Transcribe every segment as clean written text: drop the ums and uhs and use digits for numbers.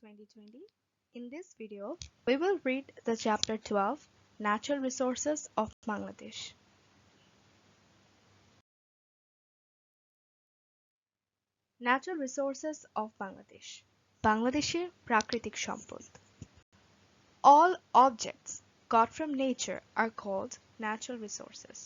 2020. In this video, we will read the chapter 12, Natural Resources of Bangladesh. Natural Resources of Bangladesh. Bangladesher প্রাকৃতিক সম্পদ. All objects got from nature are called natural resources.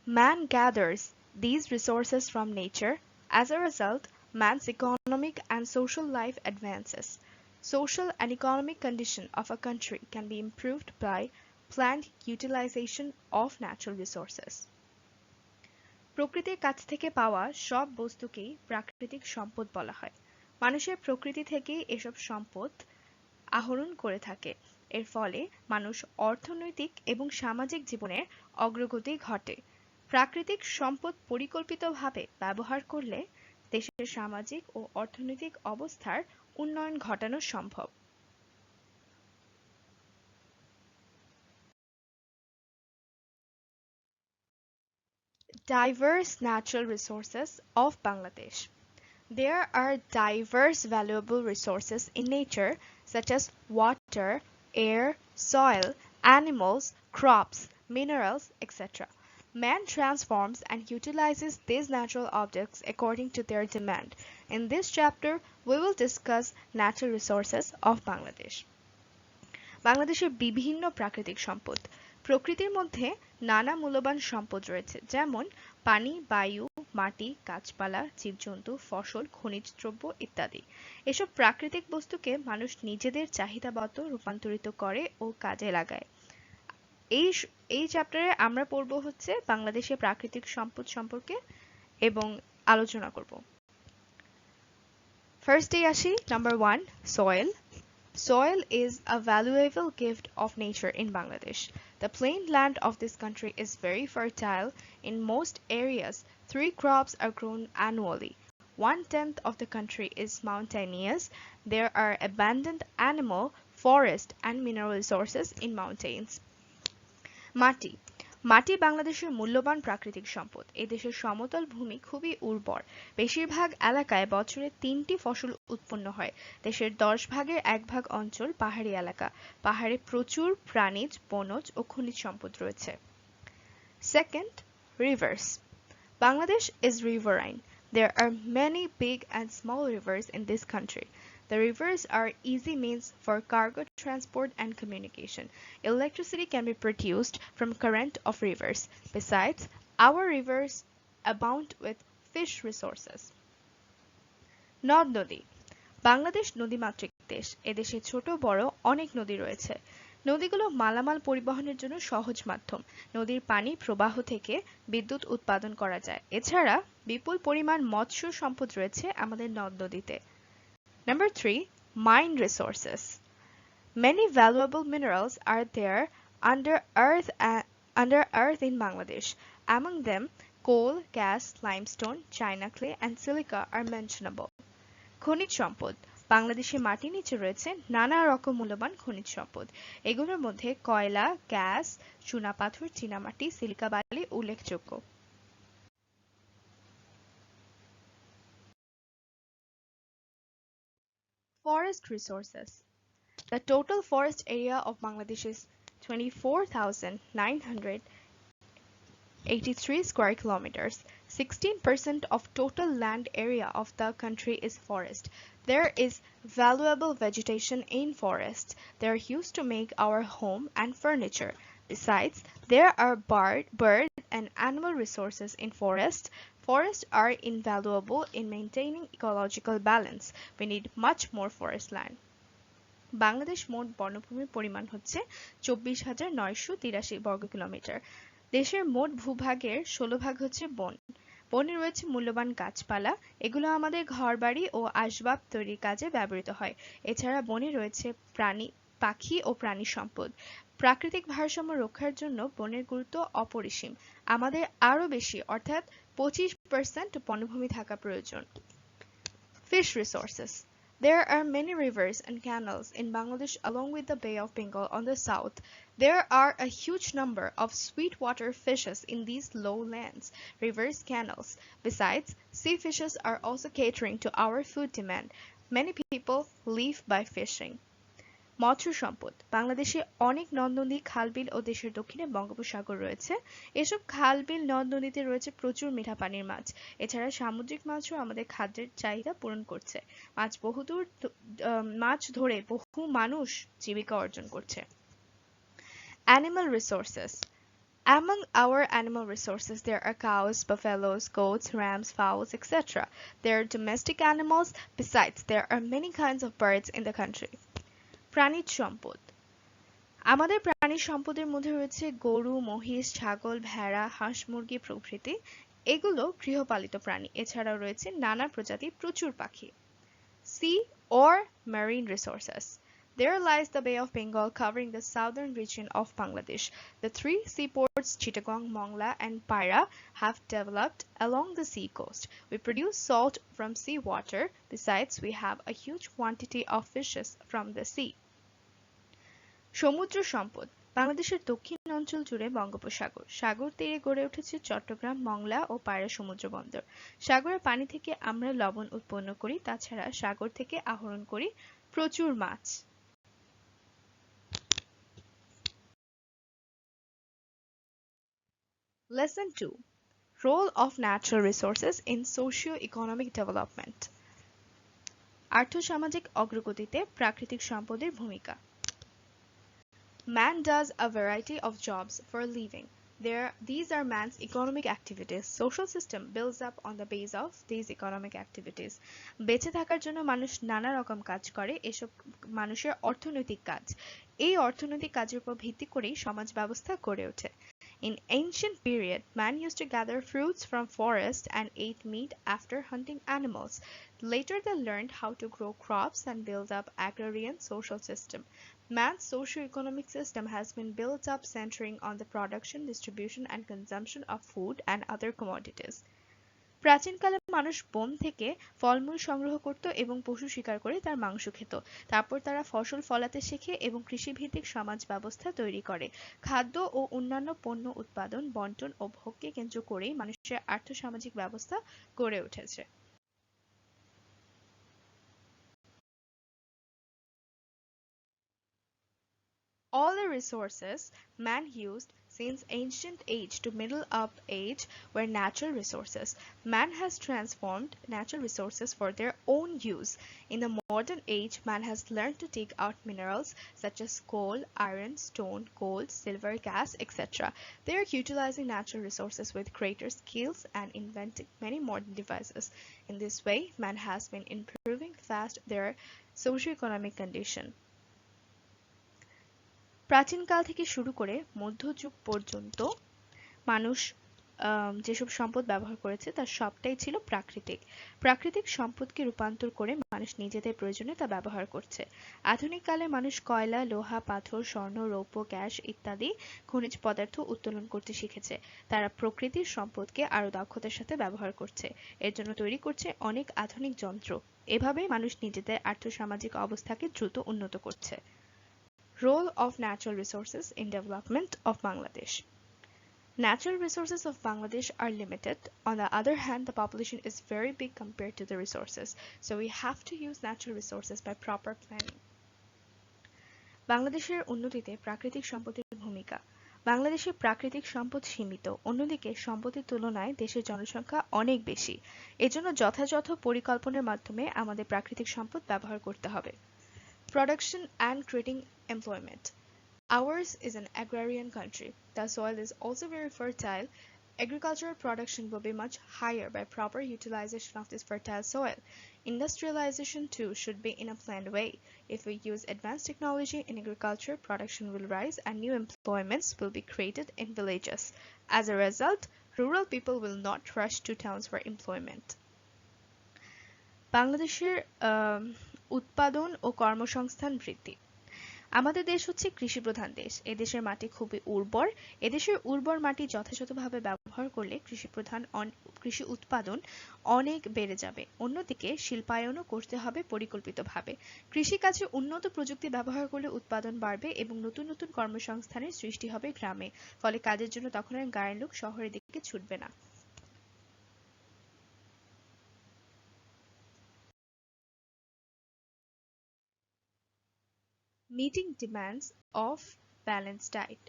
Man gathers these resources from nature. As a result, man's economic and social life advances. Social and economic condition of a country can be improved by planned utilization of natural resources. প্রকৃতির কাছ থেকে পাওয়া সব বস্তুকেই প্রাকৃতিক সম্পদ বলা হয়। মানুষের প্রকৃতি থেকেই এসব সম্পদ আহরণ করে থাকে। এর ফলে মানুষ অর্থনৈতিক এবং সামাজিক জীবনের অগ্রগতি ঘটে। প্রাকৃতিক সম্পদ পরিকল্পিতভাবে ব্যবহার করলে দেশের সামাজিক ও অর্থনৈতিক অবস্থার উন্নয়ন ঘটানো সম্ভব। Diverse natural resources of Bangladesh. There are diverse valuable resources in nature such as water, air, soil, animals, crops, minerals, etc. Man transforms and utilizes these natural objects according to their demand. In this chapter, we will discuss natural resources of Bangladesh. বাংলাদেশের বিভিন্ন প্রাকৃতিক সম্পদ। প্রকৃতির মধ্যে নানা মূল্যবান সম্পদ রয়েছে, যেমন পানি, বায়ু, মাটি, গাছপালা, জীবজন্তু, ফসল, খনিজ দ্রব্য ইত্যাদি। এসব প্রাকৃতিক বস্তুকে মানুষ নিজেদের চাহিদামতো রূপান্তরিত করে ও কাজে লাগায়। এই চ্যাপ্টারে আমরা পড়ব হচ্ছে বাংলাদেশের প্রাকৃতিক সম্পদ সম্পর্কে এবং আলোচনা করব। ফার্স্টে আসি, number 1, soil. Soil is a valuable gift of nature in Bangladesh. The plain land of this country is very fertile. In most areas, 3 crops are grown annually. 1/10 of the country is mountainous. There are abundant animal, forest, and mineral resources in mountains. মাটি মাটি বাংলাদেশের মূল্যবান প্রাকৃতিক সম্পদ। এদেশের সমতল ভূমি খুবই উর্বর। বেশিরভাগ এলাকায় বছরে 3টি ফসল উৎপন্ন হয়। দেশের 10 ভাগের 1 ভাগ অঞ্চল পাহাড়ি এলাকা। পাহাড়ে প্রচুর প্রাণীজ, বনজ ও খনিজ সম্পদ রয়েছে। Second, rivers. Bangladesh is riverine. There are many big and small rivers in this country. The rivers are easy means for cargo transport and communication. Electricity can be produced from current of rivers. Besides, our rivers abound with fish resources. নদ নদী বাংলাদেশ নদীমাতৃক দেশ। এদেশে ছোট বড় অনেক নদী রয়েছে। নদীগুলো মালামাল পরিবহনের জন্য সহজ মাধ্যম। নদীর পানি প্রবাহ থেকে বিদ্যুৎ উৎপাদন করা যায়। এছাড়া বিপুল পরিমাণ মৎস্য সম্পদ রয়েছে আমাদের নদ নদীতে। Number 3, mine resources. Many valuable minerals are there under earth in Bangladesh. Among them, coal, gas, limestone, china clay, and silica are mentionable. খনিজ সম্পদ বাংলাদেশের মাটির নিচে রয়েছে নানা রকম মূল্যবান খনিজ সম্পদ। এগুলোর মধ্যে কয়লা, গ্যাস, চুনাপাথর, চীনামাটি, সিলিকা বালি উল্লেখযোগ্য। Forest resources. The total forest area of Bangladesh is 24,983 square kilometers. 16% of total land area of the country is forest. There is valuable vegetation in forests. They are used to make our home and furniture. Besides, there are bird and animal resources in forests. Forests are invaluable in maintaining ecological balance. We need much more forest land. Bangladesh মোট বনভূমির পরিমাণ হচ্ছে 24,983 বর্গ kilometre. দেশের মোট ভূভাগের 16 ভাগ হচ্ছে বন। বনে রয়েছে মূল্যবান গাছপালা। এগুলো আমাদের ঘরবাড়ি ও আসবাব তৈরির কাজে ব্যবহৃত হয়। এছাড়া বনে রয়েছে পাখি ও প্রাণী সম্পদ। প্রাকৃতিক ভারসাম্য রক্ষার জন্য বনের গুরুত্ব অপরিসীম। আমাদের আরও বেশি অর্থাৎ 25% বনভূমি থাকা প্রয়োজন। Fish resources. There are many rivers and canals in Bangladesh along with the Bay of Bengal on the south. There are a huge number of sweetwater fishes in these lowlands, rivers, canals. Besides, sea fishes are also catering to our food demand. Many people live by fishing. মৎস্য সম্পদ বাংলাদেশে অনেক নদ-নদী, খাল-বিল ও দেশের দক্ষিণে বঙ্গোপসাগর রয়েছে। এসব খাল-বিল, নদ-নদীতে রয়েছে প্রচুর মিঠা পানির মাছ। এছাড়া সামুদ্রিক মাছও আমাদের খাদ্যের চাহিদা পূরণ করছে। মাছ ধরে বহু মানুষ জীবিকা অর্জন করছে। Animal resources. Among our animal resources, there are cows, buffaloes, goats, rams, fowls, etc. There are domestic animals. Besides, there are many kinds of birds in the country. প্রাণীজ সম্পদ আমাদের প্রাণীজ সম্পদের মধ্যে রয়েছে গরু, মহিষ, ছাগল, ভেড়া, হাঁস, মুরগি প্রভৃতি। এগুলো গৃহপালিত প্রাণী। এছাড়াও রয়েছে নানা প্রজাতির প্রচুর পাখি। Sea or marine resources. There lies the Bay of Bengal covering the southern region of Bangladesh. The three seaports, Chittagong, Mongla, and Paira, have developed along the sea coast. We produce salt from seawater. Besides, we have a huge quantity of fishes from the sea. সমুদ্র সম্পদ বাংলাদেশের দক্ষিণ অঞ্চল জুড়ে বঙ্গোপসাগর। সাগর তীরে গড়ে উঠেছে চট্টগ্রাম, মংলা ও পায়রা সমুদ্র বন্দর। সাগরের পানি থেকে আমরা লবণ উৎপন্ন করি। তাছাড়া সাগর থেকে আহরণ করি প্রচুর মাছ। Lesson 2. Role of natural resources in socio-economic development. আর্থসামাজিক অগ্রগতিতে প্রাকৃতিক সম্পদের ভূমিকা। Man does a variety of jobs for a living. These are man's economic activities. Social system builds up on the base of these economic activities. বেঁচে থাকার জন্য মানুষ নানা রকম কাজ করে। এসব মানুষের অর্থনৈতিক কাজ। এই অর্থনৈতিক কাজের উপর ভিত্তি করেই সমাজ ব্যবস্থা গড়ে ওঠে। In ancient period, man used to gather fruits from forests and ate meat after hunting animals. Later they learned how to grow crops and build up agrarian social system. Man's socio-economic system has been built up centering on the production, distribution and consumption of food and other commodities. প্রাচীনকালে মানুষ বন থেকে ফলমূল সংগ্রহ করত এবং পশু শিকার করে তার মাংস খেত। তারপর তারা ফসল ফলাতে শেখে এবং কৃষিভিত্তিক সমাজ ব্যবস্থা তৈরি করে। খাদ্য ও অন্যান্য পণ্য উৎপাদন, বণ্টন ও ভোগকে কেন্দ্র করেই মানুষের আর্থসামাজিক ব্যবস্থা গড়ে উঠেছে। All the resources man used since ancient age to middle up age were natural resources. Man has transformed natural resources for their own use. In the modern age, man has learned to take out minerals such as coal, iron, stone, gold, silver, gas, etc. They are utilizing natural resources with greater skills and inventing many modern devices. In this way, man has been improving fast their socio-economic condition. প্রাচীনকাল থেকে শুরু করে মধ্যযুগ পর্যন্ত মানুষ যেসব সম্পদ ব্যবহার করেছে তার সবটাই ছিল প্রাকৃতিক। প্রাকৃতিক সম্পদকে রূপান্তর করে মানুষ নিজেদের প্রয়োজনে তা ব্যবহার করছে। আধুনিক কালে মানুষ কয়লা, লোহা, পাথর, স্বর্ণ, রৌপ্য, গ্যাস ইত্যাদি খনিজ পদার্থ উত্তোলন করতে শিখেছে। তারা প্রকৃতির সম্পদকে আরো দক্ষতার সাথে ব্যবহার করছে। এর জন্য তৈরি করছে অনেক আধুনিক যন্ত্র। এভাবেই মানুষ নিজেদের আর্থসামাজিক অবস্থাকে দ্রুত উন্নত করছে। Role of natural resources in development of Bangladesh. Natural resources of Bangladesh are limited. On the other hand, the population is very big compared to the resources, so we have to use natural resources by proper planning. বাংলাদেশের উন্নতিতে প্রাকৃতিক সম্পদের ভূমিকা। বাংলাদেশের প্রাকৃতিক সম্পদ সীমিত। অন্যদিকে সম্পদের তুলনায় দেশের জনসংখ্যা অনেক বেশি। এজন্য যথাযথ পরিকল্পনার মাধ্যমে আমাদের প্রাকৃতিক সম্পদ ব্যবহার করতে হবে। Production and creating employment. Ours is an agrarian country. The soil is also very fertile. Agricultural production will be much higher by proper utilization of this fertile soil. Industrialization too should be in a planned way. If we use advanced technology in agriculture, production will rise and new employments will be created in villages. As a result, rural people will not rush to towns for employment. বাংলাদেশের উৎপাদন ও কর্মসংস্থান বৃদ্ধি। আমাদের দেশ হচ্ছে কৃষিপ্রধান দেশ। এদেশের মাটি খুবই উর্বর। এদেশের উর্বর মাটি যথাযথভাবে ব্যবহার করলে কৃষি উৎপাদন অনেক বেড়ে যাবে। অন্যদিকে শিল্পায়নও করতে হবে পরিকল্পিতভাবে। কৃষিকাজে উন্নত প্রযুক্তি ব্যবহার করলে উৎপাদন বাড়বে এবং নতুন নতুন কর্মসংস্থানের সৃষ্টি হবে গ্রামে। ফলে কাজের জন্য তখন আর গাঁয়ের লোক শহরের দিকে ছুটবে না। meeting demands of balanced diet.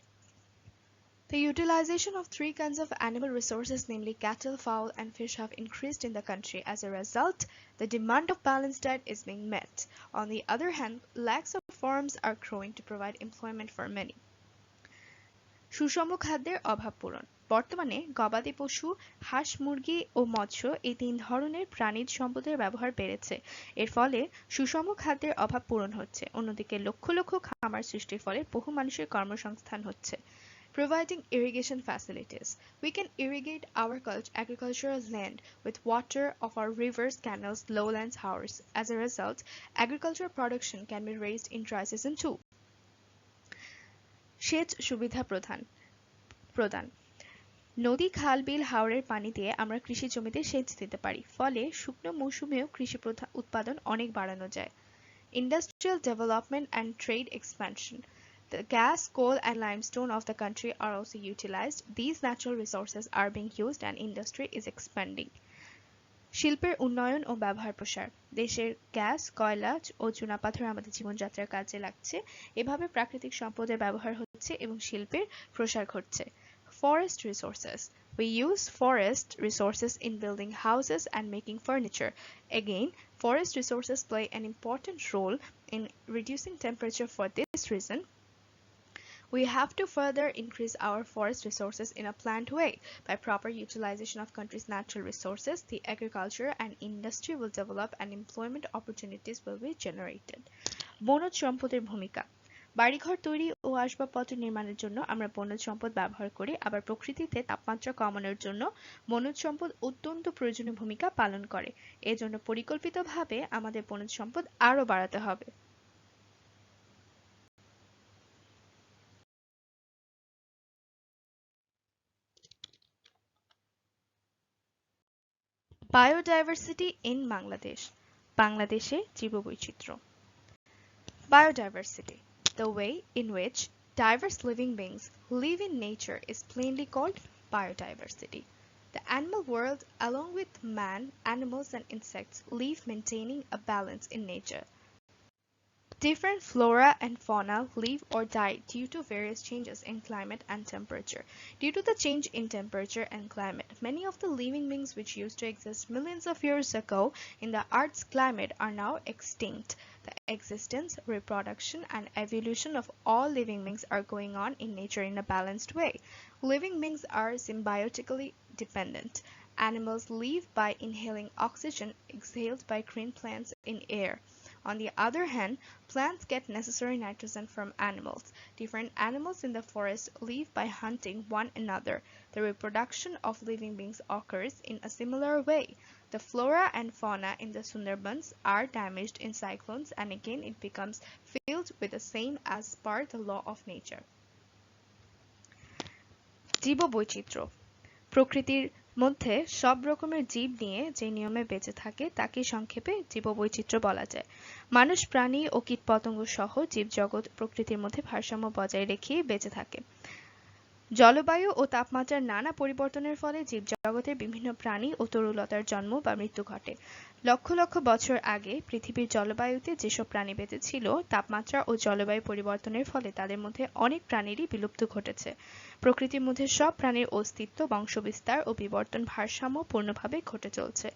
The utilization of three kinds of animal resources, namely cattle, fowl, and fish, have increased in the country. As a result, the demand of balanced diet is being met. On the other hand, lacks of farms are growing to provide employment for many. সুষম খাদ্যের অভাব পূরণ। বর্তমানে গবাদি পশু, হাঁস, মুরগি ও মৎস্য এই তিন ধরনের প্রাণীজ সম্পদের ব্যবহার বেড়েছে। এর ফলে সুষম খাদ্যের অভাব পূরণ হচ্ছে। অন্যদিকে লক্ষ লক্ষ খামার সৃষ্টির ফলে বহু মানুষের কর্মসংস্থান হচ্ছে। Providing irrigation facilities. We can irrigate our agricultural land with water of our rivers, canals, lowlands, harbors. As a result, agricultural production can be raised in dry season too. সেচ সুবিধা প্রদান। নদী, খাল, বিল, হাওরের পানি দিয়ে আমরা কৃষি জমিতে সেচ দিতে পারি। ফলে শুকনো মৌসুমেও কৃষি উৎপাদন অনেক বাড়ানো যায়। Industrial development and trade expansion. The gas, coal, and limestone of the country are also utilized. These natural resources are being used and industry is expanding. শিল্পের উন্নয়ন ও ব্যবহার প্রসার। দেশের গ্যাস, কয়লা ও চুনাপাথর আমাদের জীবনযাত্রার কাজে লাগছে। এভাবে প্রাকৃতিক সম্পদের ব্যবহার হচ্ছে এবং শিল্পের প্রসার ঘটছে। Forest resources. We use forest resources in building houses and making furniture. Again, forest resources play an important role in reducing temperature. For this reason, we have to further increase our forest resources in a planned way. By proper utilization of country's natural resources, the agriculture and industry will develop and employment opportunities will be generated. বনজ সম্পদের ভূমিকা। বাড়িঘর তৈরি ও আসবাবপত্র নির্মাণের জন্য আমরা বনজ সম্পদ ব্যবহার করি। আবার প্রকৃতিতে তাপমাত্রা কমানোর জন্য বনজ সম্পদ অত্যন্ত প্রয়োজনীয় ভূমিকা পালন করে। এজন্য পরিকল্পিতভাবে আমাদের বনজ সম্পদ আরও বাড়াতে হবে। Biodiversity in Bangladesh. বাংলাদেশে জীববৈচিত্র্য। Biodiversity, the way in which diverse living beings live in nature, is plainly called biodiversity. The animal world, along with man, animals, and insects, live maintaining a balance in nature. Different flora and fauna live or die due to various changes in climate and temperature. Due to the change in temperature and climate, many of the living beings which used to exist millions of years ago in the Earth's climate are now extinct. The existence, reproduction, and evolution of all living beings are going on in nature in a balanced way. Living beings are symbiotically dependent. Animals live by inhaling oxygen exhaled by green plants in air. On the other hand, plants get necessary nitrogen from animals. Different animals in the forest live by hunting one another. The reproduction of living beings occurs in a similar way. The flora and fauna in the Sundarbans are damaged in cyclones, and again it becomes filled with the same as per the law of nature. জীববৈচিত্র্য। প্রকৃতির মধ্যে সব রকমের জীব নিয়ে যে নিয়মে বেঁচে থাকে তাকে সংক্ষেপে জীববৈচিত্র্য বলা যায়। মানুষ, প্রাণী ও কীটপতঙ্গ সহ জীবজগৎ প্রকৃতির মধ্যে ভারসাম্য বজায় রেখে বেঁচে থাকে। জলবায়ু ও তাপমাত্রার নানা পরিবর্তনের ফলে জীবজগতের বিভিন্ন প্রাণী ও তরুলতার জন্ম বা মৃত্যু ঘটে। লক্ষ লক্ষ বছর আগে পৃথিবীর জলবায়ুতে যেসব প্রাণী বেঁচে ছিল, তাপমাত্রা ও জলবায়ু পরিবর্তনের ফলে তাদের মধ্যে অনেক প্রাণীরই বিলুপ্ত ঘটেছে। প্রকৃতির মধ্যে সব প্রাণীর অস্তিত্ব, বংশবিস্তার ও বিবর্তন ভারসাম্যপূর্ণভাবে ঘটে চলছে।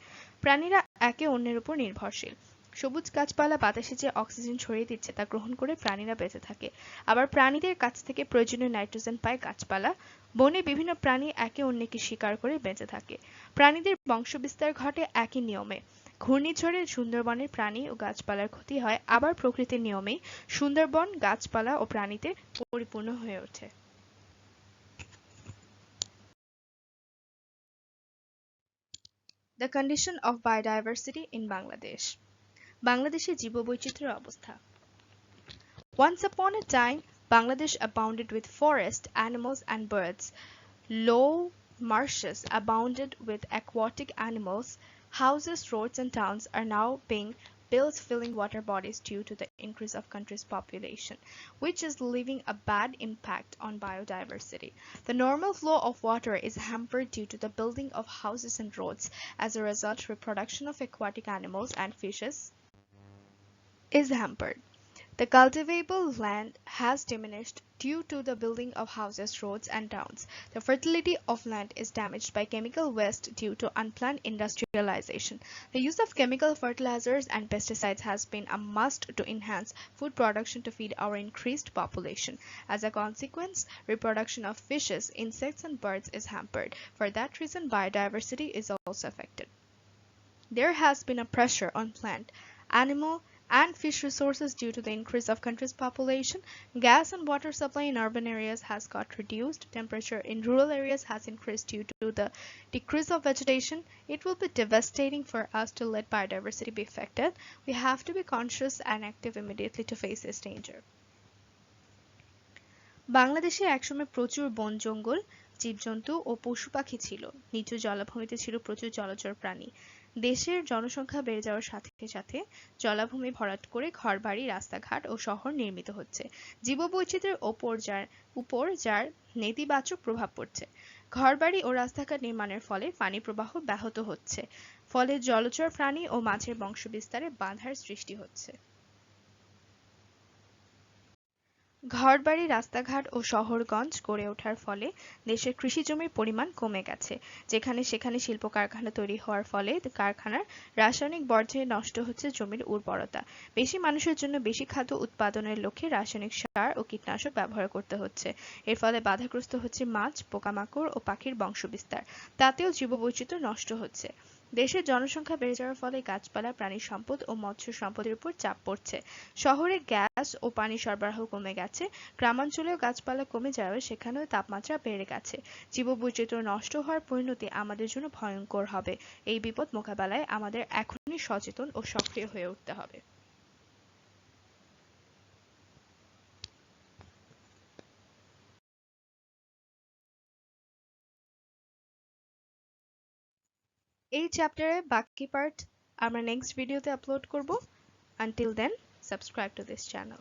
প্রাণীরা একে অন্যের উপর নির্ভরশীল। সবুজ গাছপালা বাতাসে যে অক্সিজেন ছড়িয়ে দিচ্ছে তা গ্রহণ করে প্রাণীরা বেঁচে থাকে। আবার প্রাণীদের কাছ থেকে প্রয়োজনীয় নাইট্রোজেন পায় গাছপালা। বনে বিভিন্ন প্রাণী একে অন্যকে শিকার করে বেঁচে থাকে। প্রাণীদের বংশবিস্তার ঘটে একই নিয়মে। ঘূর্ণিঝড়ে সুন্দরবনের প্রাণী ও গাছপালার ক্ষতি হয়, আবার প্রকৃতির নিয়মেই সুন্দরবন গাছপালা ও প্রাণীতে পরিপূর্ণ হয়ে ওঠে। The condition of biodiversity in Bangladesh. বাংলাদেশে জীববৈচিত্র্যের অবস্থা। Once upon a time, Bangladesh abounded with forests, animals, and birds. Low marshes abounded with aquatic animals. Houses, roads, and towns are now being built filling water bodies due to the increase of country's population, which is leaving a bad impact on biodiversity. The normal flow of water is hampered due to the building of houses and roads. As a result, reproduction of aquatic animals and fishes is hampered. The cultivable land has diminished due to the building of houses, roads, and towns. The fertility of land is damaged by chemical waste due to unplanned industrialization. The use of chemical fertilizers and pesticides has been a must to enhance food production to feed our increased population. As a consequence, reproduction of fishes, insects, and birds is hampered. For that reason, biodiversity is also affected. There has been a pressure on plant, animal, and fish resources due to the increase of country's population. Gas and water supply in urban areas has got reduced. Temperature in rural areas has increased due to the decrease of vegetation. It will be devastating for us to let biodiversity be affected. We have to be conscious and active immediately to face this danger. বাংলাদেশে একসময় প্রচুর বন জঙ্গল, জীবজন্তু ও পশু পাখি ছিল। নিচু জলাভূমিতে ছিল প্রচুর জলচর প্রাণী। দেশের জনসংখ্যা বেড়ে যাওয়ার সাথে সাথে জলাভূমি ভরাট করে ঘরবাড়ি, রাস্তাঘাট ও শহর নির্মিত হচ্ছে। জীববৈচিত্র্যের উপর যার নেতিবাচক প্রভাব পড়ছে। ঘরবাড়ি ও রাস্তাঘাট নির্মাণের ফলে পানি প্রবাহ ব্যাহত হচ্ছে। ফলে জলচর প্রাণী ও মাছের বংশবিস্তারে বাধার সৃষ্টি হচ্ছে। ঘরবাড়ি, রাস্তাঘাট ও শহরগঞ্জ গড়ে ওঠার ফলে দেশের কৃষিজমির পরিমাণ কমে গেছে। যেখানে সেখানে শিল্প কারখানা তৈরি হওয়ার ফলে কারখানার রাসায়নিক বর্জ্যে নষ্ট হচ্ছে জমির উর্বরতা। বেশি মানুষের জন্য বেশি খাদ্য উৎপাদনের লক্ষ্যে রাসায়নিক সার ও কীটনাশক ব্যবহার করতে হচ্ছে। এর ফলে বাধাগ্রস্ত হচ্ছে মাছ, পোকামাকড় ও পাখির বংশবিস্তার। তাতেও জীববৈচিত্র্য নষ্ট হচ্ছে। দেশের জনসংখ্যা বেড়ে যাওয়ার ফলে গাছপালা, প্রাণিসম্পদ ও মৎস্য সম্পদের উপর চাপ পড়ছে। শহরে গ্যাস ও পানি সরবরাহ কমে গেছে। গ্রামাঞ্চলেও গাছপালা কমে যাওয়ায় সেখানেও তাপমাত্রা বেড়ে গেছে। জীববৈচিত্র্য নষ্ট হওয়ার পরিণতি আমাদের জন্য ভয়ঙ্কর হবে। এই বিপদ মোকাবেলায় আমাদের এখনই সচেতন ও সক্রিয় হয়ে উঠতে হবে। এই চ্যাপ্টারের বাকি পার্ট আমরা নেক্সট ভিডিওতে আপলোড করব। Until then, subscribe to this channel.